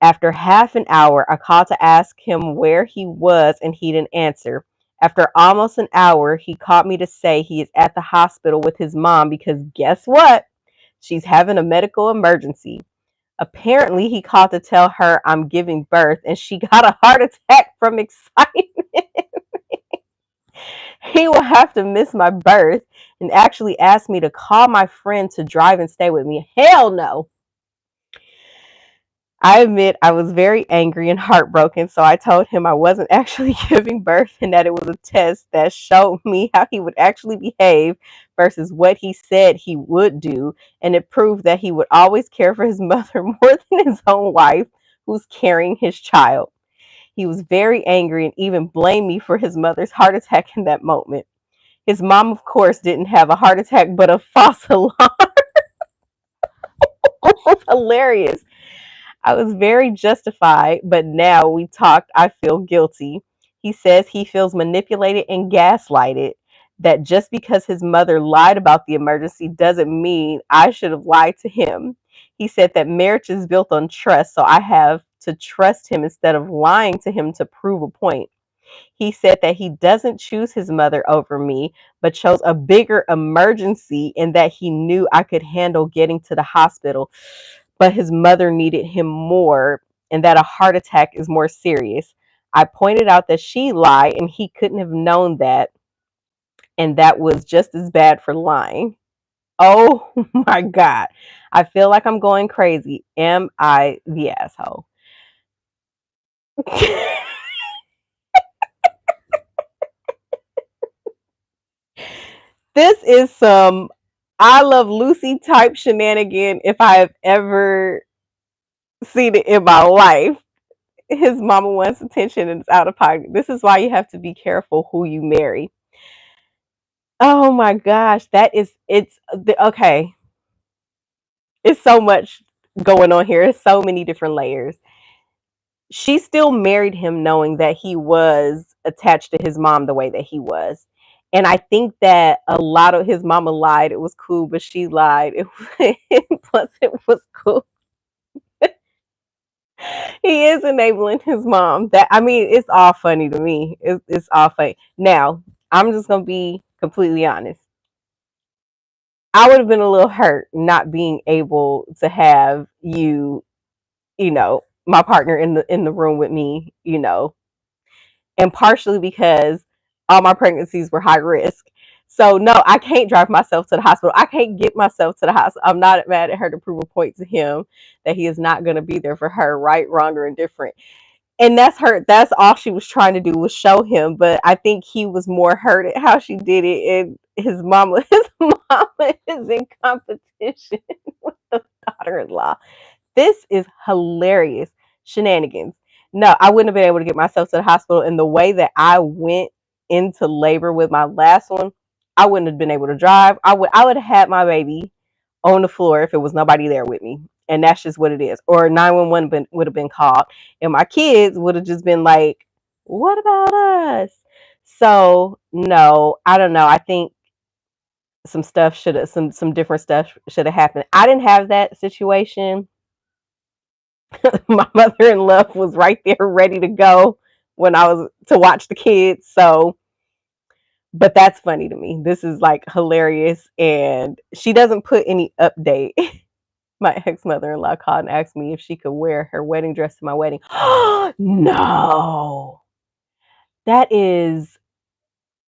After half an hour, I called to ask him where he was and he didn't answer. After almost an hour, he called me to say he is at the hospital with his mom because guess what? She's having a medical emergency. Apparently, he called to tell her I'm giving birth and she got a heart attack from excitement. He will have to miss my birth and actually ask me to call my friend to drive and stay with me. Hell no. I admit I was very angry and heartbroken, so I told him I wasn't actually giving birth and that it was a test that showed me how he would actually behave versus what he said he would do, and it proved that he would always care for his mother more than his own wife who's carrying his child. He was very angry and even blamed me for his mother's heart attack in that moment. His mom, of course, didn't have a heart attack, but a false alarm. It was hilarious. I was very justified, but now we talked, I feel guilty. He says he feels manipulated and gaslighted, that just because his mother lied about the emergency doesn't mean I should have lied to him. He said that marriage is built on trust, so I have to trust him instead of lying to him to prove a point. He said that he doesn't choose his mother over me, but chose a bigger emergency and that he knew I could handle getting to the hospital, but his mother needed him more and that a heart attack is more serious. I pointed out that she lied and he couldn't have known that, and that was just as bad for lying. Oh my God. I feel like I'm going crazy. Am I the asshole? This is some I Love Lucy type shenanigan if I have ever seen it in my life. His mama wants attention and it's out of pocket. This is why you have to be careful who you marry. Oh my gosh, that is okay. It's so much going on here. It's so many different layers. She still married him knowing that he was attached to his mom the way that he was. And I think that a lot of his mama lied. It was cool, but she lied. Plus, it was cool. He is enabling his mom. That I mean, it's all funny to me. It's all funny. Now, I'm just gonna be completely honest. I would have been a little hurt not being able to have you, my partner in the room with me, and partially because all my pregnancies were high risk. So no, I can't drive myself to the hospital. I can't get myself to the hospital. I'm not mad at her to prove a point to him that he is not going to be there for her, right, wrong, or indifferent. And that's her. That's all she was trying to do was show him. But I think he was more hurt at how she did it, and his mama is in competition with the daughter-in-law. This is hilarious shenanigans. No, I wouldn't have been able to get myself to the hospital. And the way that I went into labor with my last one, I wouldn't have been able to drive. I would have had my baby on the floor if it was nobody there with me. And that's just what it is. Or 911 would have been called. And my kids would have just been like, what about us? So no, I don't know. I think some different stuff should have happened. I didn't have that situation. My mother-in-law was right there ready to go when I was to watch the kids. So, but that's funny to me. This is like hilarious. And she doesn't put any update. My ex-mother-in-law called and asked me if she could wear her wedding dress to my wedding. No. That is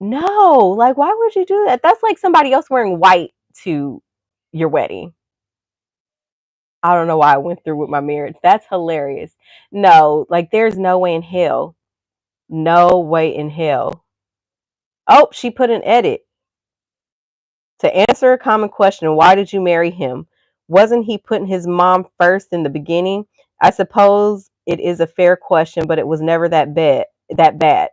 no. Like, why would you do that? That's like somebody else wearing white to your wedding. I don't know why I went through with my marriage. That's hilarious. No, like there's no way in hell. No way in hell. Oh, she put an edit. To answer a common question, why did you marry him? Wasn't he putting his mom first in the beginning? I suppose it is a fair question, but it was never that bad. That bad.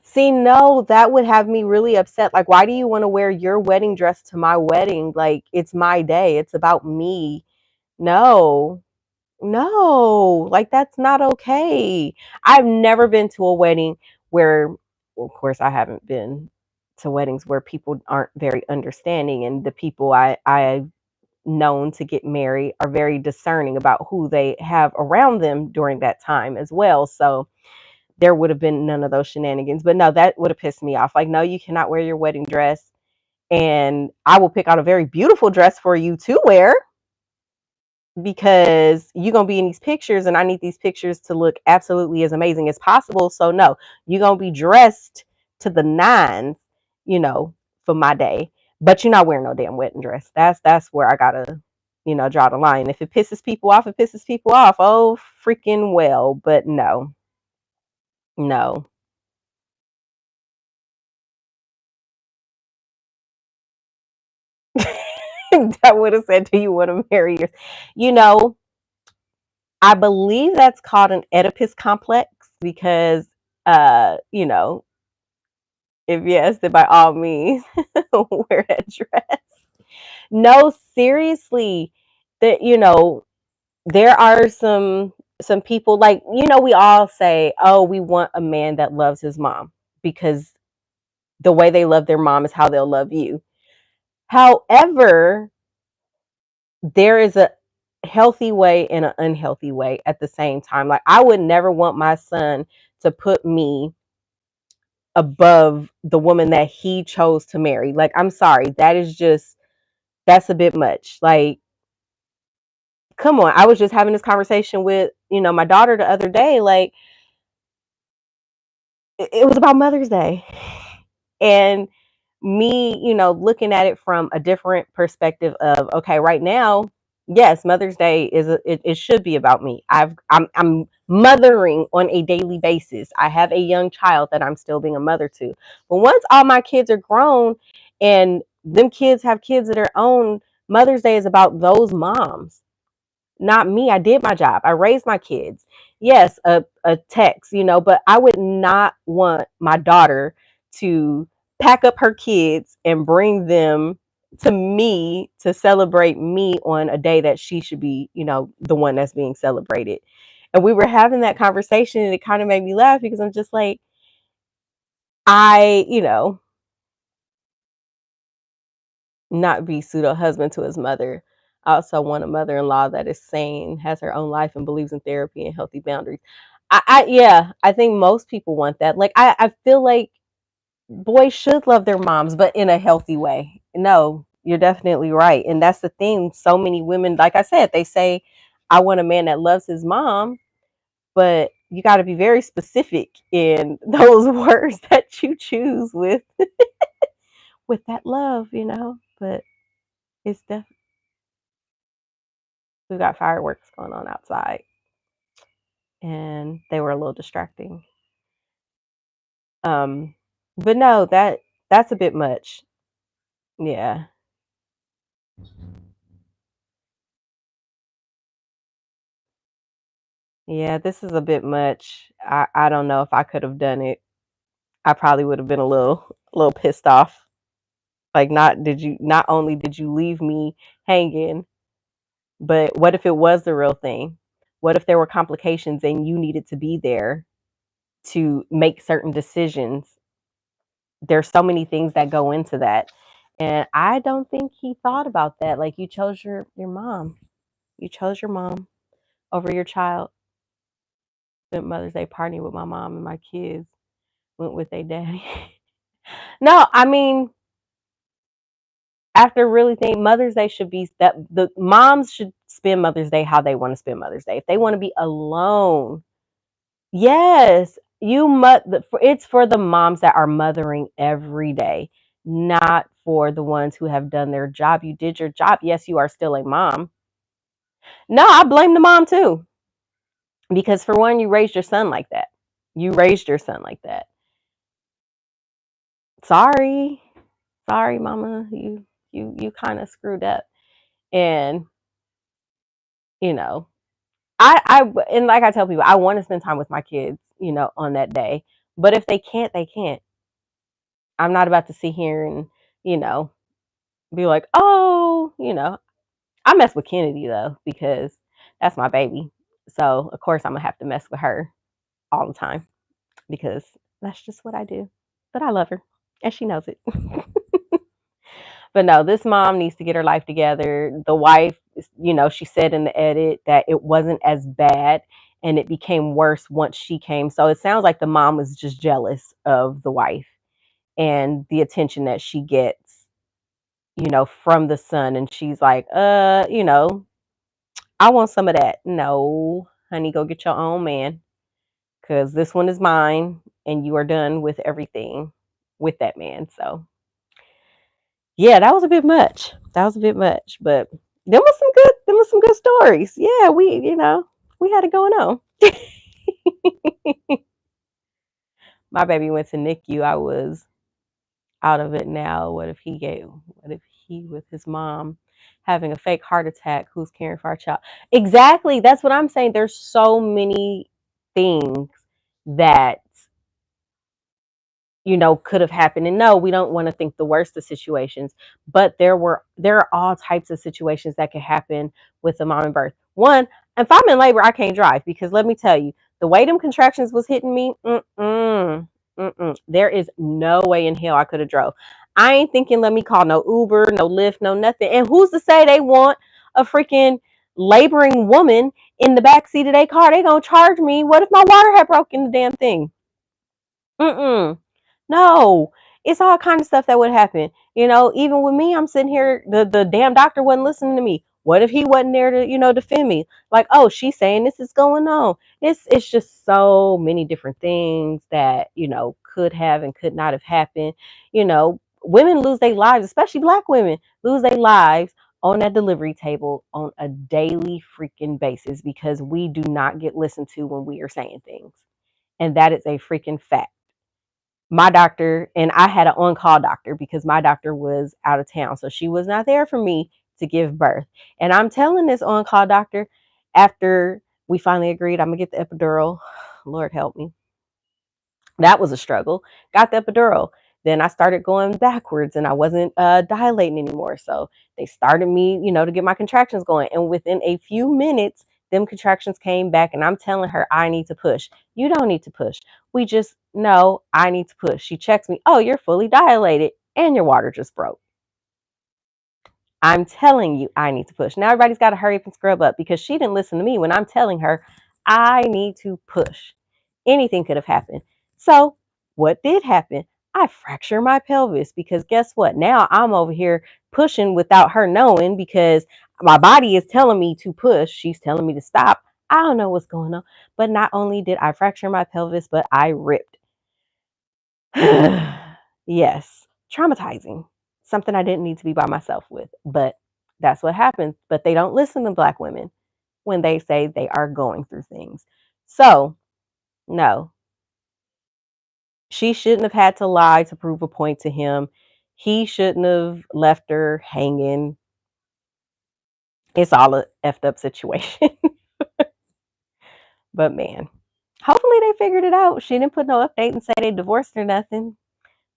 See, no, that would have me really upset. Like, why do you want to wear your wedding dress to my wedding? Like, it's my day. It's about me. No. No, like that's not okay. I've never been to a wedding where, well, of course, I haven't been to weddings where people aren't very understanding, and the people I've known to get married are very discerning about who they have around them during that time as well. So there would have been none of those shenanigans. But no, that would have pissed me off. Like, no, you cannot wear your wedding dress, and I will pick out a very beautiful dress for you to wear because you're gonna be in these pictures and I need these pictures to look absolutely as amazing as possible. So no, you're gonna be dressed to the nines, you know, for my day. But you're not wearing no damn wedding dress. That's where I gotta, draw the line. If it pisses people off, it pisses people off. Oh freaking well. But no, no. I would have said, do you want to marry your you know, I believe that's called an Oedipus complex because if yes, then by all means wear that dress. No, seriously, that there are some people like we all say, "Oh, we want a man that loves his mom because the way they love their mom is how they'll love you." However, there is a healthy way and an unhealthy way at the same time. Like I would never want my son to put me above the woman that he chose to marry. Like I'm sorry, that's a bit much. Like come on, I was just having this conversation with, my daughter the other day. Like it was about Mother's Day. And me, looking at it from a different perspective of, okay, right now, yes, Mother's Day it should be about me. I'm mothering on a daily basis. I have a young child that I'm still being a mother to. But once all my kids are grown and them kids have kids of their own, Mother's Day is about those moms, not me. I did my job. I raised my kids. Yes, a text, but I would not want my daughter to pack up her kids and bring them to me to celebrate me on a day that she should be, the one that's being celebrated. And we were having that conversation and it kind of made me laugh because I'm just like, I, not be pseudo husband to his mother. I also want a mother-in-law that is sane, has her own life, and believes in therapy and healthy boundaries. Yeah, I think most people want that. Like I feel like boys should love their moms, but in a healthy way. No, you're definitely right, and that's the thing. So many women, like I said, they say, "I want a man that loves his mom," but you got to be very specific in those words that you choose with that love. But it's definitely We got fireworks going on outside, and they were a little distracting. Um, but no, that's a bit much. Yeah. Yeah, this is a bit much. I don't know if I could have done it. I probably would have been a little pissed off. Like, not only did you leave me hanging, but what if it was the real thing? What if there were complications and you needed to be there to make certain decisions? There's so many things that go into that. And I don't think he thought about that. Like, you chose your mom. You chose your mom over your child. Spent Mother's Day partying with my mom, and my kids went with their daddy. No, I mean, after really thinking, Mother's Day should be that the moms should spend Mother's Day how they want to spend Mother's Day. If they want to be alone, yes, it's for the moms that are mothering every day, not for the ones who have done their job. You did your job. Yes, you are still a mom. No, I blame the mom too, because for one, you raised your son like that. You raised your son like that. Sorry, sorry, mama. You kind of screwed up, and you know and like I tell people, I want to spend time with my kids, on that day. But if they can't, they can't. I'm not about to sit here and, you know, be like, oh, I mess with Kennedy though, because that's my baby. So of course I'm gonna have to mess with her all the time because that's just what I do. But I love her and she knows it. But no, this mom needs to get her life together. The wife, she said in the edit that it wasn't as bad and it became worse once she came. So it sounds like the mom was just jealous of the wife and the attention that she gets, from the son. And she's like, I want some of that. No, honey, go get your own man because this one is mine and you are done with everything with that man. So yeah, that was a bit much. That was a bit much, but them was some good stories. Yeah, we had it going on. My baby went to NICU. I was out of it now. What if he with his mom having a fake heart attack, who's caring for our child? Exactly. That's what I'm saying. There's so many things that could have happened. And no, we don't want to think the worst of situations, but there are all types of situations that can happen with a mom and birth. One, if I'm in labor, I can't drive because let me tell you, the way them contractions was hitting me, there is no way in hell I could have drove. I ain't thinking let me call no Uber, no Lyft, no nothing. And who's to say they want a freaking laboring woman in the back seat of their car? They gonna charge me. What if my water had broken the damn thing? Mm-mm. No, it's all kind of stuff that would happen. Even with me, I'm sitting here, the damn doctor wasn't listening to me. What if he wasn't there to, defend me? Like, oh, she's saying this is going on. It's just so many different things that, could have and could not have happened. Women lose their lives, especially black women, lose their lives on that delivery table on a daily freaking basis because we do not get listened to when we are saying things. And that is a freaking fact. My doctor, and I had an on-call doctor because my doctor was out of town, so she was not there for me to give birth. And I'm telling this on-call doctor, after we finally agreed I'm gonna get the epidural, Lord help me, that was a struggle. Got the epidural. Then I started going backwards and I wasn't dilating anymore. So they started me, to get my contractions going. And within a few minutes, them contractions came back and I'm telling her I need to push. You don't need to push. We just know I need to push. She checks me. Oh, you're fully dilated and your water just broke. I'm telling you I need to push. Now everybody's got to hurry up and scrub up because she didn't listen to me when I'm telling her I need to push. Anything could have happened. So, what did happen? I fractured my pelvis because guess what? Now I'm over here pushing without her knowing because my body is telling me to push. She's telling me to stop. I don't know what's going on. But not only did I fracture my pelvis, but I ripped. Yes, traumatizing. Something I didn't need to be by myself with. But that's what happens. But they don't listen to black women. when they say they are going through things. So, no, she shouldn't have had to lie to prove a point to him. He shouldn't have left her hanging. It's all a effed up situation. But man, hopefully they figured it out. She didn't put no update and say they divorced or nothing.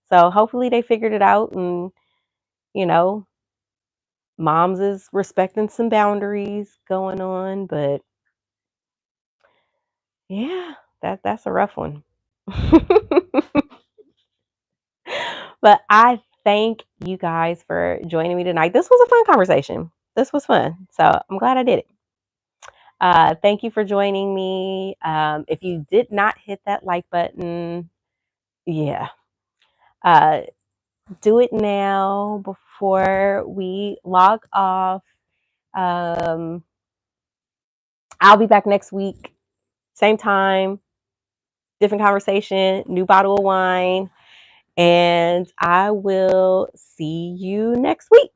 So hopefully they figured it out, and you know, moms is respecting some boundaries going on, but yeah, that's a rough one. But I thank you guys for joining me tonight. This was a fun conversation. This was fun. So I'm glad I did it. Thank you for joining me. If you did not hit that like button, yeah, uh, do it now before we log off. Um, I'll be back next week, same time, different conversation, new bottle of wine, and I will see you next week.